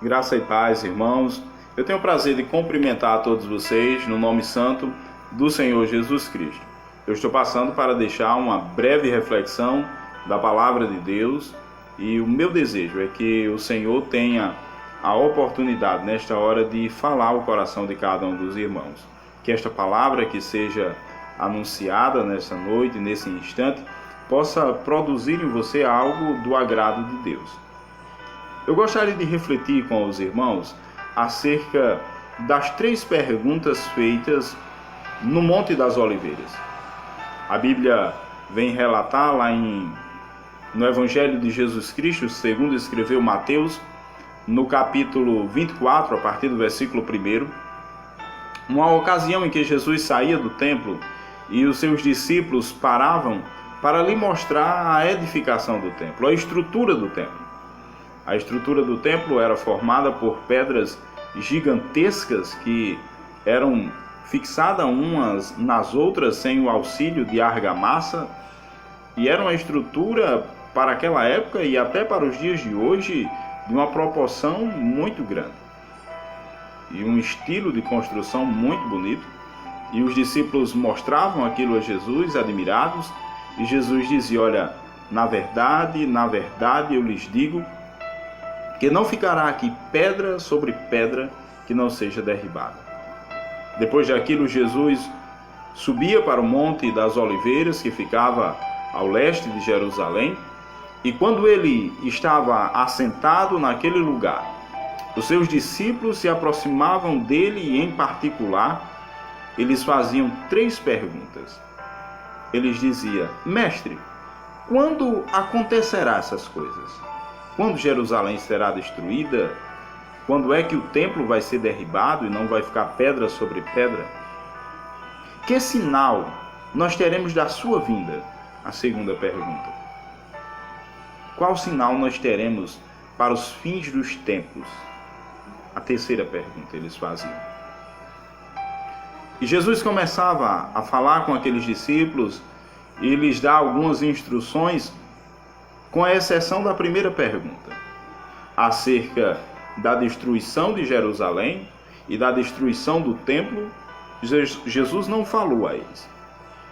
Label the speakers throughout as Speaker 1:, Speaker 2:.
Speaker 1: Graça e paz, irmãos. Eu tenho o prazer de cumprimentar a todos vocês no nome santo do Senhor Jesus Cristo. Eu estou passando para deixar uma breve reflexão da palavra de Deus e o meu desejo é que o Senhor tenha a oportunidade nesta hora de falar ao coração de cada um dos irmãos. Que esta palavra que seja anunciada nessa noite, nesse instante, possa produzir em você algo do agrado de Deus. Eu gostaria de refletir com os irmãos acerca das 3 perguntas feitas no Monte das Oliveiras. A Bíblia vem relatar lá no Evangelho de Jesus Cristo, segundo escreveu Mateus, no capítulo 24, a partir do versículo 1, uma ocasião em que Jesus saía do templo e os seus discípulos paravam para lhe mostrar a edificação do templo, a estrutura do templo. A estrutura do templo era formada por pedras gigantescas que eram fixadas umas nas outras sem o auxílio de argamassa, e era uma estrutura para aquela época e até para os dias de hoje de uma proporção muito grande e um estilo de construção muito bonito. E os discípulos mostravam aquilo a Jesus, admirados, e Jesus dizia: olha, na verdade, eu lhes digo que não ficará aqui pedra sobre pedra que não seja derribada. Depois daquilo, Jesus subia para o Monte das Oliveiras, que ficava ao leste de Jerusalém, e quando ele estava assentado naquele lugar, os seus discípulos se aproximavam dele e, em particular, eles faziam 3 perguntas. Eles diziam: Mestre, quando acontecerá essas coisas? Quando Jerusalém será destruída? Quando é que o templo vai ser derribado e não vai ficar pedra sobre pedra? Que sinal nós teremos da sua vinda? A segunda pergunta. Qual sinal nós teremos para os fins dos tempos? A terceira pergunta eles faziam. E Jesus começava a falar com aqueles discípulos e lhes dá algumas instruções, com exceção da primeira pergunta, acerca da destruição de Jerusalém e da destruição do templo. Jesus não falou a eles.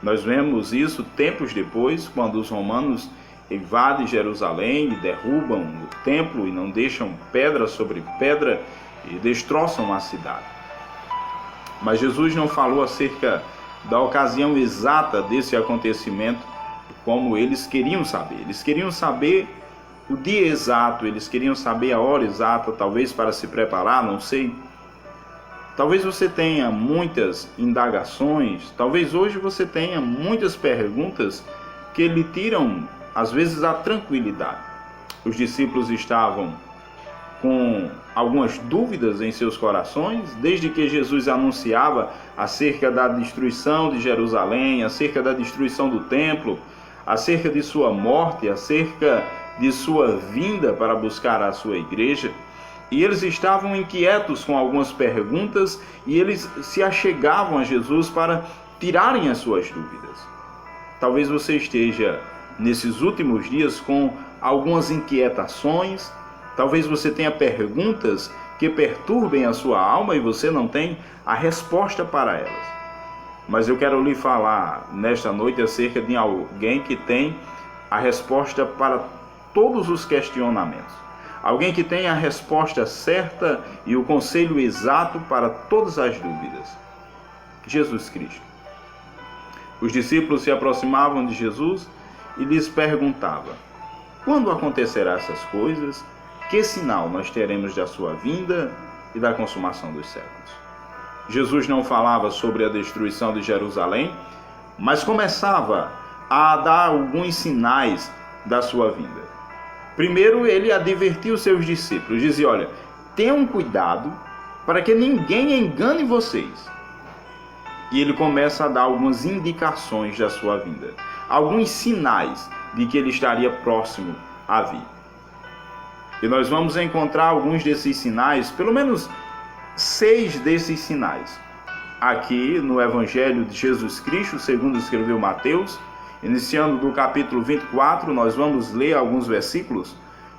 Speaker 1: Nós vemos isso tempos depois, quando os romanos invadem Jerusalém e derrubam o templo e não deixam pedra sobre pedra e destroçam a cidade. Mas Jesus não falou acerca da ocasião exata desse acontecimento, como eles queriam saber. Eles queriam saber o dia exato, eles queriam saber a hora exata, talvez para se preparar, não sei. Talvez você tenha muitas indagações, talvez hoje você tenha muitas perguntas que lhe tiram, às vezes, a tranquilidade. Os discípulos estavam com algumas dúvidas em seus corações, desde que Jesus anunciava acerca da destruição de Jerusalém, acerca da destruição do templo, acerca de sua morte, acerca de sua vinda para buscar a sua igreja. E eles estavam inquietos com algumas perguntas e eles se achegavam a Jesus para tirarem as suas dúvidas. Talvez você esteja nesses últimos dias com algumas inquietações, talvez você tenha perguntas que perturbem a sua alma e você não tem a resposta para elas. Mas eu quero lhe falar nesta noite acerca de alguém que tem a resposta para todos os questionamentos. Alguém que tem a resposta certa e o conselho exato para todas as dúvidas. Jesus Cristo. Os discípulos se aproximavam de Jesus e lhes perguntavam: quando acontecerão essas coisas? Que sinal nós teremos da sua vinda e da consumação dos séculos? Jesus não falava sobre a destruição de Jerusalém, mas começava a dar alguns sinais da sua vinda. Primeiro, ele advertiu os seus discípulos, dizia: olha, tenham cuidado para que ninguém engane vocês. E ele começa a dar algumas indicações da sua vinda, alguns sinais de que ele estaria próximo a vir. E nós vamos encontrar alguns desses sinais, pelo menos 6 desses sinais, aqui no Evangelho de Jesus Cristo, segundo escreveu Mateus. Iniciando do capítulo 24, nós vamos ler alguns versículos,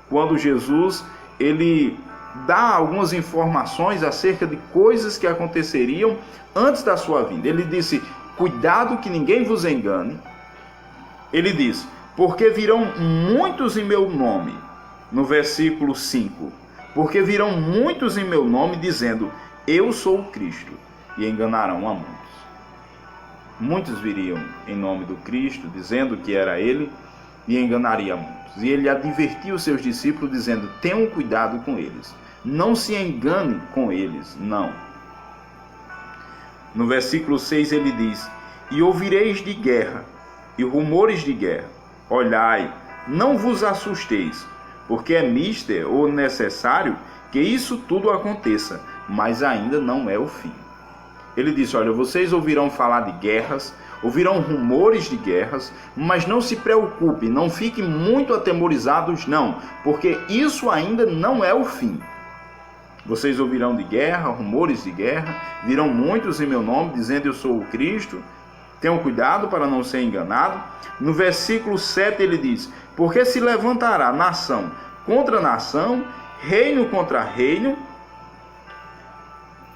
Speaker 1: quando Jesus ele dá algumas informações acerca de coisas que aconteceriam antes da sua vinda. Ele disse: cuidado que ninguém vos engane. Ele diz: porque virão muitos em meu nome, no versículo 5, porque virão muitos em meu nome dizendo: eu sou o Cristo, e enganarão a muitos. Muitos viriam em nome do Cristo, dizendo que era ele, e enganaria muitos. E ele advertiu os seus discípulos, dizendo: tenham cuidado com eles, não se engane com eles, não. No versículo 6 ele diz: e ouvireis de guerra, e rumores de guerra. Olhai, não vos assusteis, porque é mister ou necessário que isso tudo aconteça, mas ainda não é o fim. Ele disse: olha, vocês ouvirão falar de guerras, ouvirão rumores de guerras, mas não se preocupe, não fiquem muito atemorizados, não, porque isso ainda não é o fim. Vocês ouvirão de guerra, rumores de guerra, virão muitos em meu nome, dizendo: eu sou o Cristo. Tenham cuidado para não ser enganado. No versículo 7 ele diz: porque se levantará nação contra nação, reino contra reino.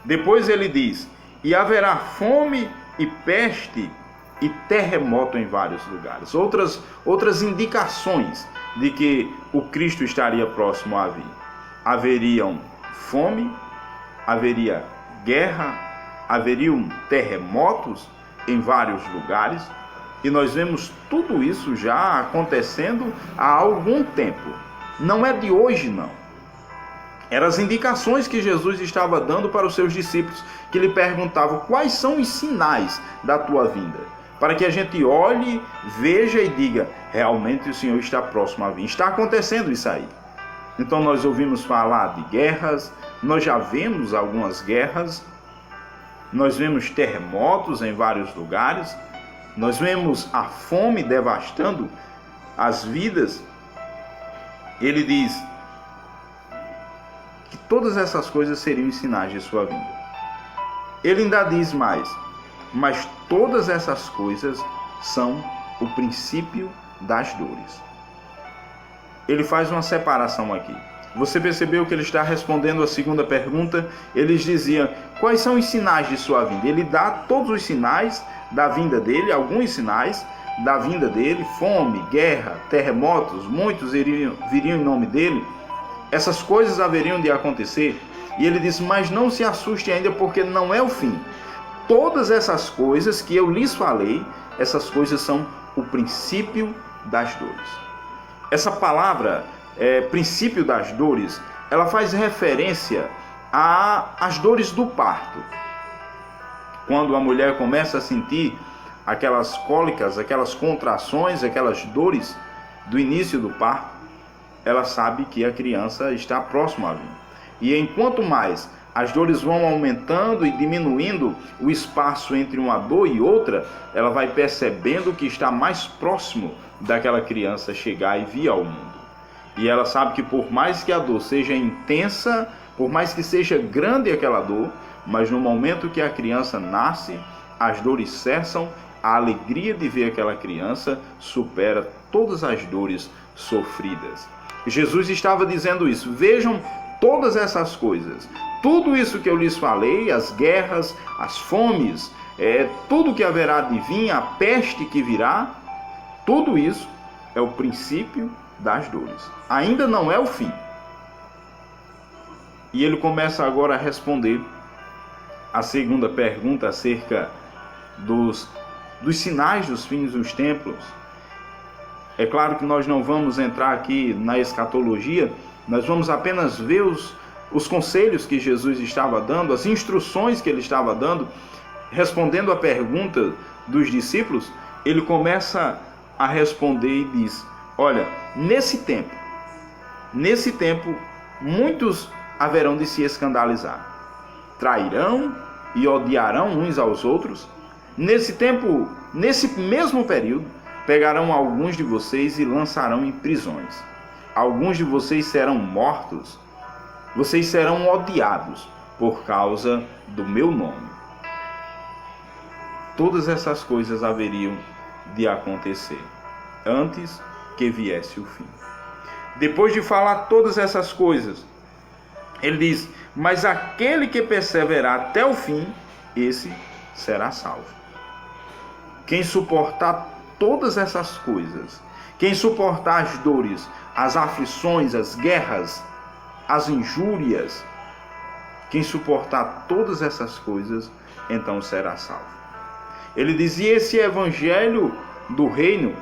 Speaker 1: Depois ele diz: e haverá fome e peste e terremoto em vários lugares. Outras indicações de que o Cristo estaria próximo a vir. Haveriam fome, haveria guerra, haveriam terremotos em vários lugares. E nós vemos tudo isso já acontecendo há algum tempo. Não é de hoje, não. Eram as indicações que Jesus estava dando para os seus discípulos, que lhe perguntavam: quais são os sinais da tua vinda? Para que a gente olhe, veja e diga: realmente o Senhor está próximo a vir. Está acontecendo isso aí. Então nós ouvimos falar de guerras, nós já vemos algumas guerras, nós vemos terremotos em vários lugares, nós vemos a fome devastando as vidas. Ele diz que todas essas coisas seriam sinais de sua vinda. Ele ainda diz mais: mas todas essas coisas são o princípio das dores. Ele faz uma separação aqui. Você percebeu que ele está respondendo a segunda pergunta? Eles diziam: quais são os sinais de sua vinda? Ele dá todos os sinais da vinda dele, alguns sinais da vinda dele: fome, guerra, terremotos, muitos viriam em nome dele. Essas coisas haveriam de acontecer. E ele diz: mas não se assuste ainda, porque não é o fim. Todas essas coisas que eu lhes falei, essas coisas são o princípio das dores. Essa palavra, princípio das dores, ela faz referência às dores do parto. Quando a mulher começa a sentir aquelas cólicas, aquelas contrações, aquelas dores do início do parto, ela sabe que a criança está próxima a vir. E enquanto mais as dores vão aumentando e diminuindo o espaço entre uma dor e outra, ela vai percebendo que está mais próximo daquela criança chegar e vir ao mundo. E ela sabe que por mais que a dor seja intensa, por mais que seja grande aquela dor, mas no momento que a criança nasce, as dores cessam, a alegria de ver aquela criança supera todas as dores sofridas. Jesus estava dizendo isso: vejam todas essas coisas, tudo isso que eu lhes falei, as guerras, as fomes, tudo que haverá de vir, a peste que virá, tudo isso é o princípio das dores. Ainda não é o fim. E ele começa agora a responder a segunda pergunta acerca dos sinais dos fins dos tempos. É claro que nós não vamos entrar aqui na escatologia, nós vamos apenas ver os conselhos que Jesus estava dando, as instruções que ele estava dando, respondendo a pergunta dos discípulos. Ele começa a responder e diz: olha, nesse tempo, muitos haverão de se escandalizar, trairão e odiarão uns aos outros. Nesse tempo, nesse mesmo período, pegarão alguns de vocês e lançarão em prisões. Alguns de vocês serão mortos. Vocês serão odiados por causa do meu nome. Todas essas coisas haveriam de acontecer antes que viesse o fim. Depois de falar todas essas coisas, Ele diz: mas aquele que perseverar até o fim, esse será salvo. Quem suportar todas essas coisas, quem suportar as dores, as aflições, as guerras, as injúrias, quem suportar todas essas coisas, então será salvo. Ele dizia: esse evangelho do reino,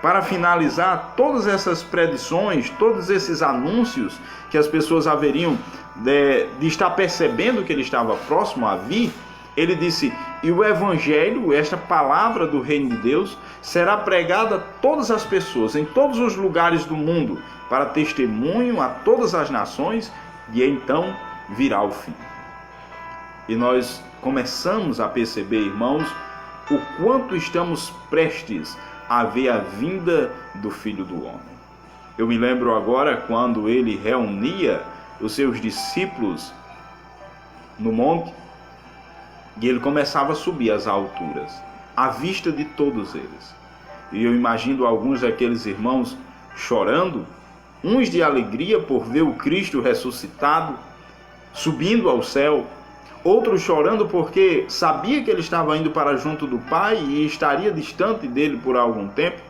Speaker 1: para finalizar todas essas predições, todos esses anúncios que as pessoas haveriam de estar percebendo que ele estava próximo a vir, ele disse: e o evangelho, esta palavra do reino de Deus, será pregada a todas as pessoas, em todos os lugares do mundo, para testemunho a todas as nações, e então virá o fim. E nós começamos a perceber, irmãos, o quanto estamos prestes a ver a vinda do Filho do Homem. Eu me lembro agora quando ele reunia os seus discípulos no monte, e ele começava a subir as alturas, à vista de todos eles. E eu imagino alguns daqueles irmãos chorando, uns de alegria por ver o Cristo ressuscitado, subindo ao céu, outros chorando porque sabia que ele estava indo para junto do Pai e estaria distante dele por algum tempo.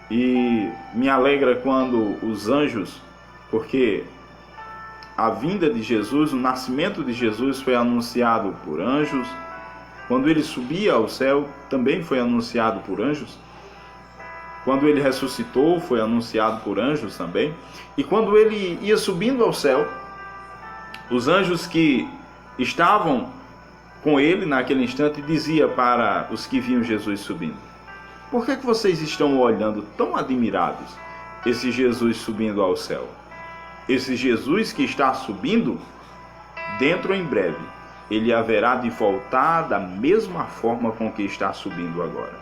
Speaker 1: E me alegra quando os anjos, porque a vinda de Jesus, o nascimento de Jesus foi anunciado por anjos. Quando ele subia ao céu, também foi anunciado por anjos. Quando ele ressuscitou, foi anunciado por anjos também. E quando ele ia subindo ao céu, os anjos que estavam com ele naquele instante diziam para os que viam Jesus subindo: por que vocês estão olhando tão admirados esse Jesus subindo ao céu? Esse Jesus que está subindo, dentro em breve, ele haverá de voltar da mesma forma com que está subindo agora.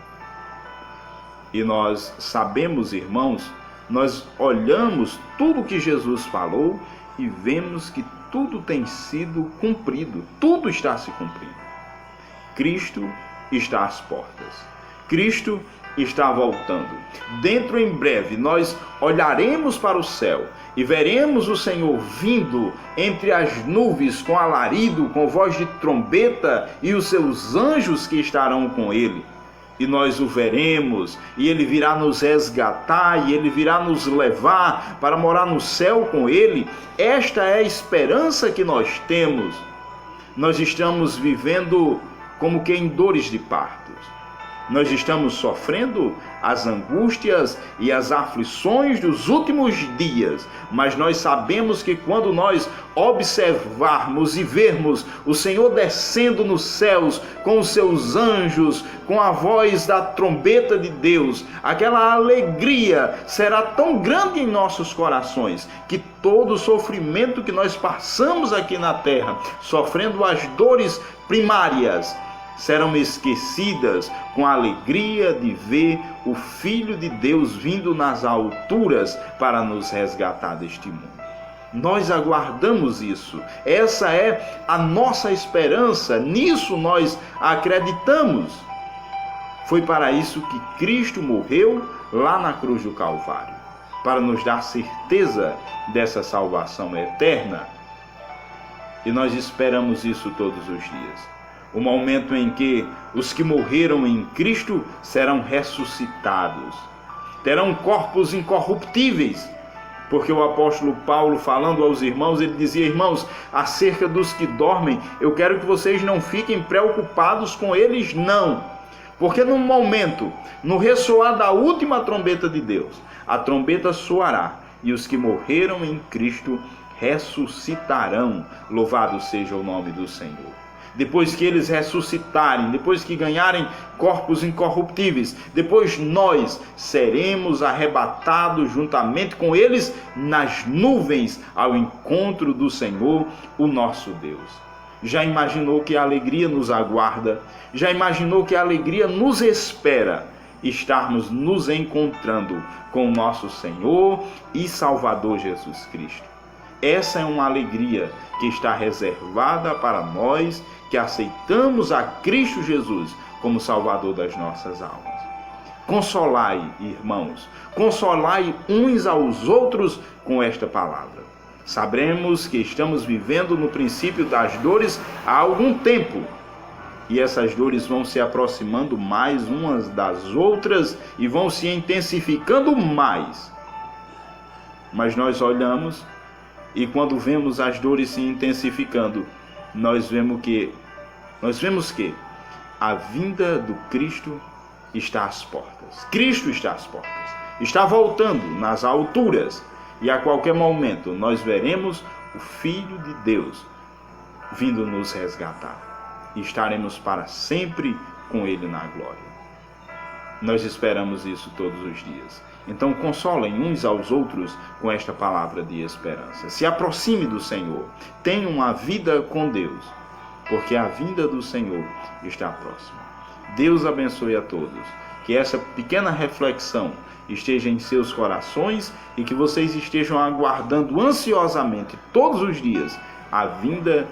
Speaker 1: E nós sabemos, irmãos, nós olhamos tudo que Jesus falou e vemos que tudo tem sido cumprido, tudo está se cumprindo. Cristo está às portas. Cristo está voltando. Dentro em breve nós olharemos para o céu e veremos o Senhor vindo entre as nuvens com alarido, com voz de trombeta, e os seus anjos que estarão com ele. E nós o veremos, e ele virá nos resgatar, e ele virá nos levar para morar no céu com ele. Esta é a esperança que nós temos. Nós estamos vivendo como que em dores de partos. Nós estamos sofrendo as angústias e as aflições dos últimos dias, mas nós sabemos que quando nós observarmos e vermos o Senhor descendo nos céus com os seus anjos, com a voz da trombeta de Deus, aquela alegria será tão grande em nossos corações que todo o sofrimento que nós passamos aqui na terra, sofrendo as dores primárias, serão esquecidas com a alegria de ver o Filho de Deus vindo nas alturas para nos resgatar deste mundo. Nós aguardamos isso, essa é a nossa esperança, nisso nós acreditamos. Foi para isso que Cristo morreu lá na cruz do Calvário, para nos dar certeza dessa salvação eterna. E nós esperamos isso todos os dias. O momento em que os que morreram em Cristo serão ressuscitados, terão corpos incorruptíveis, porque o apóstolo Paulo, falando aos irmãos, ele dizia: irmãos, acerca dos que dormem, eu quero que vocês não fiquem preocupados com eles, não, porque no momento, no ressoar da última trombeta de Deus, a trombeta soará e os que morreram em Cristo ressuscitarão. Louvado seja o nome do Senhor. Depois que eles ressuscitarem, depois que ganharem corpos incorruptíveis, depois nós seremos arrebatados juntamente com eles nas nuvens ao encontro do Senhor, o nosso Deus. Já imaginou que a alegria nos aguarda? Já imaginou que a alegria nos espera? Estarmos nos encontrando com o nosso Senhor e Salvador Jesus Cristo. Essa é uma alegria que está reservada para nós que aceitamos a Cristo Jesus como Salvador das nossas almas. Consolai, irmãos, consolai uns aos outros com esta palavra. Saberemos que estamos vivendo no princípio das dores há algum tempo. E essas dores vão se aproximando mais umas das outras e vão se intensificando mais. Mas nós olhamos e quando vemos as dores se intensificando, nós vemos que a vinda do Cristo está às portas. Cristo está às portas. Está voltando nas alturas. E a qualquer momento nós veremos o Filho de Deus vindo nos resgatar. E estaremos para sempre com Ele na glória. Nós esperamos isso todos os dias. Então consolem uns aos outros com esta palavra de esperança. Se aproxime do Senhor. Tenha uma vida com Deus, porque a vinda do Senhor está próxima. Deus abençoe a todos. Que essa pequena reflexão esteja em seus corações e que vocês estejam aguardando ansiosamente todos os dias a vinda